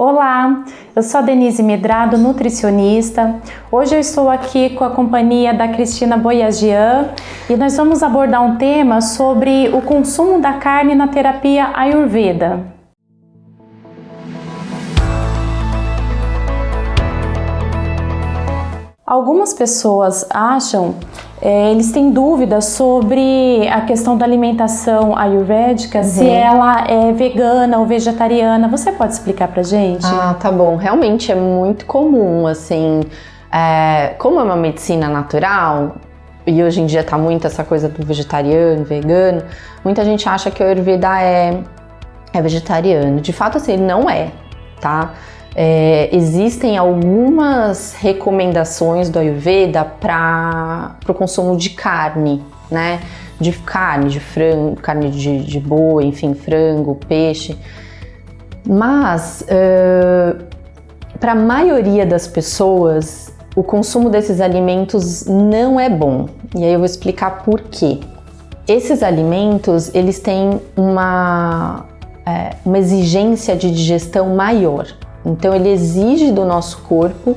Olá, eu sou a Denise Medrado, nutricionista. Hoje eu estou aqui com a companhia da Cristina Boyajian e nós vamos abordar um tema sobre o consumo da carne na terapia Ayurveda. Algumas pessoas acham, eles têm dúvidas sobre a questão da alimentação ayurvédica, se ela é vegana ou vegetariana. Você pode explicar pra gente? Tá bom. Realmente é muito comum, assim, como é uma medicina natural, e hoje em dia tá muito essa coisa do vegetariano, vegano, muita gente acha que o Ayurveda é vegetariano. De fato, assim, ele não é, tá? Existem algumas recomendações do Ayurveda para o consumo de carne, né? De carne, de frango, carne de boi, enfim, frango, peixe. Mas, para a maioria das pessoas, o consumo desses alimentos não é bom. E aí eu vou explicar por quê. Esses alimentos, eles têm uma exigência de digestão maior. Então ele exige do nosso corpo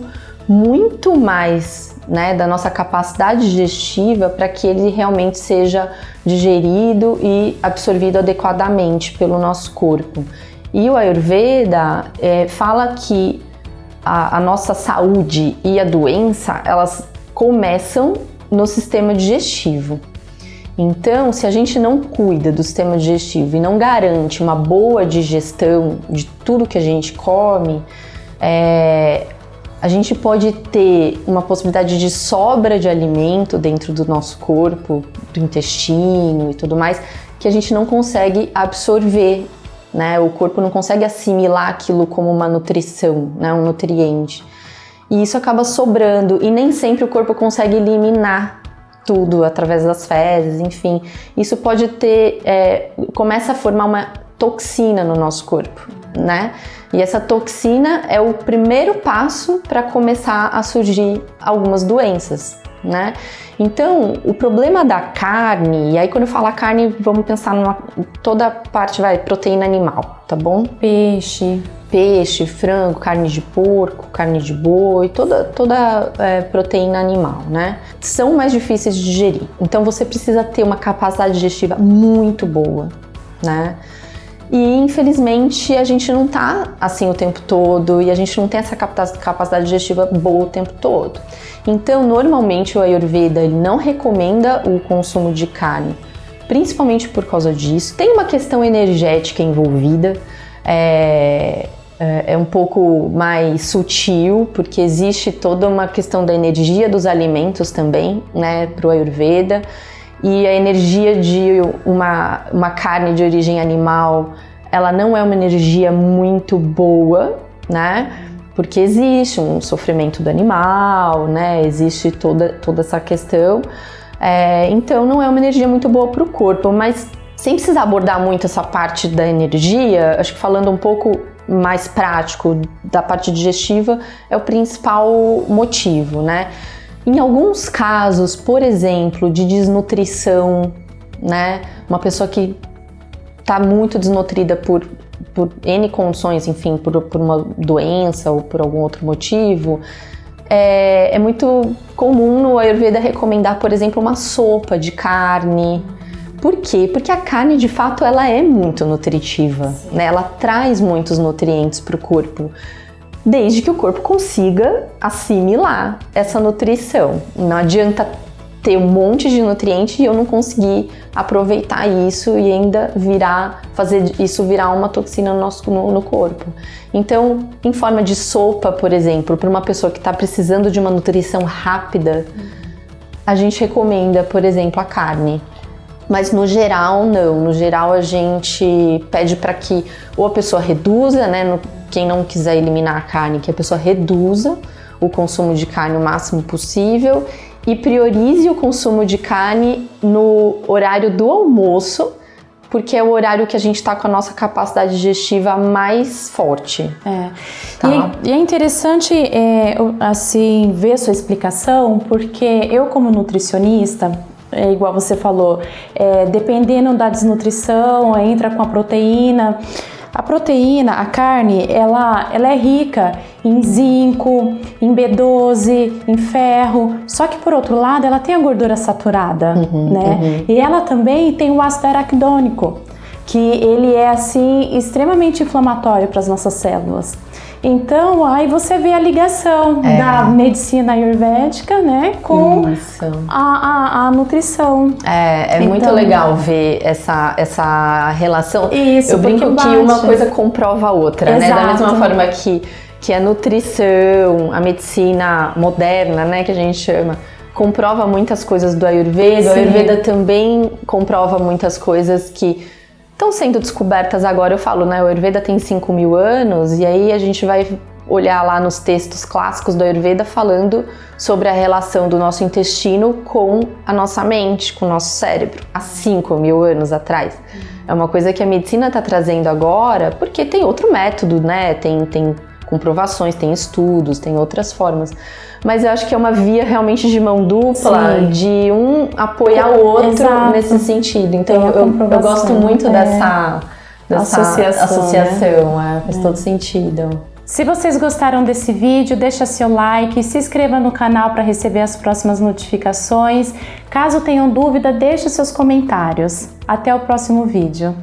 muito mais, né, da nossa capacidade digestiva para que ele realmente seja digerido e absorvido adequadamente pelo nosso corpo. E o Ayurveda fala que a nossa saúde e a doença, elas começam no sistema digestivo. Então, se a gente não cuida do sistema digestivo e não garante uma boa digestão de tudo que a gente come, a gente pode ter uma possibilidade de sobra de alimento dentro do nosso corpo, do intestino e tudo mais, que a gente não consegue absorver, né? O corpo não consegue assimilar aquilo como uma nutrição, né? Um nutriente. E isso acaba sobrando e nem sempre o corpo consegue eliminar tudo através das fezes, enfim. Isso pode começa a formar uma toxina no nosso corpo, né? E essa toxina é o primeiro passo para começar a surgir algumas doenças, né? Então, o problema da carne, e aí quando eu falar carne, vamos pensar toda a parte, proteína animal, tá bom? Peixe, frango, carne de porco, carne de boi, toda proteína animal, né? São mais difíceis de digerir. Então você precisa ter uma capacidade digestiva muito boa, né? E infelizmente a gente não tá assim o tempo todo e a gente não tem essa capacidade digestiva boa o tempo todo. Então normalmente o Ayurveda ele não recomenda o consumo de carne, principalmente por causa disso. Tem uma questão energética envolvida, é um pouco mais sutil, porque existe toda uma questão da energia dos alimentos também, né, para o Ayurveda. E a energia de uma carne de origem animal, ela não é uma energia muito boa, né? Porque existe um sofrimento do animal, né? Existe toda essa questão. Então não é uma energia muito boa para o corpo, mas sem precisar abordar muito essa parte da energia, acho que falando um pouco mais prático da parte digestiva é o principal motivo, né? Em alguns casos, por exemplo, de desnutrição, né? Uma pessoa que está muito desnutrida por N condições, enfim, por uma doença ou por algum outro motivo, é muito comum no Ayurveda recomendar, por exemplo, uma sopa de carne. Por quê? Porque a carne, de fato, ela é muito nutritiva, né? Ela traz muitos nutrientes para o corpo, desde que o corpo consiga assimilar essa nutrição. Não adianta ter um monte de nutriente e eu não conseguir aproveitar isso e ainda fazer isso virar uma toxina no corpo. Então, em forma de sopa, por exemplo, para uma pessoa que está precisando de uma nutrição rápida, a gente recomenda, por exemplo, a carne. Mas no geral, não. No geral, a gente pede para que ou a pessoa reduza, né? Quem não quiser eliminar a carne, que a pessoa reduza o consumo de carne o máximo possível e priorize o consumo de carne no horário do almoço, porque é o horário que a gente está com a nossa capacidade digestiva mais forte. Tá? E é interessante assim, ver a sua explicação, porque eu como nutricionista, igual você falou, dependendo da desnutrição, entra com a proteína. A proteína, a carne, ela é rica em zinco, em B12, em ferro, só que por outro lado ela tem a gordura saturada, né? E ela também tem o ácido araquidônico, que ele é assim extremamente inflamatório para as nossas células. Então, aí você vê a ligação da medicina ayurvédica, né, com a nutrição. É então, muito legal ver essa relação. Isso, eu brinco que uma coisa comprova a outra, né? Da mesma forma que a nutrição, a medicina moderna, né, que a gente chama, comprova muitas coisas do Ayurveda. O Ayurveda também comprova muitas coisas que estão sendo descobertas agora. Eu falo, né, o Ayurveda tem 5.000 anos, e aí a gente vai olhar lá nos textos clássicos do Ayurveda falando sobre a relação do nosso intestino com a nossa mente, com o nosso cérebro, há 5.000 anos atrás. É uma coisa que a medicina está trazendo agora, porque tem outro método, né, tem comprovações, tem estudos, tem outras formas. Mas eu acho que é uma via realmente de mão dupla, de um apoiar o outro nesse sentido. Então eu gosto muito dessa associação, né? Faz todo sentido. Se vocês gostaram desse vídeo, deixa seu like, se inscreva no canal para receber as próximas notificações. Caso tenham dúvida, deixe seus comentários. Até o próximo vídeo.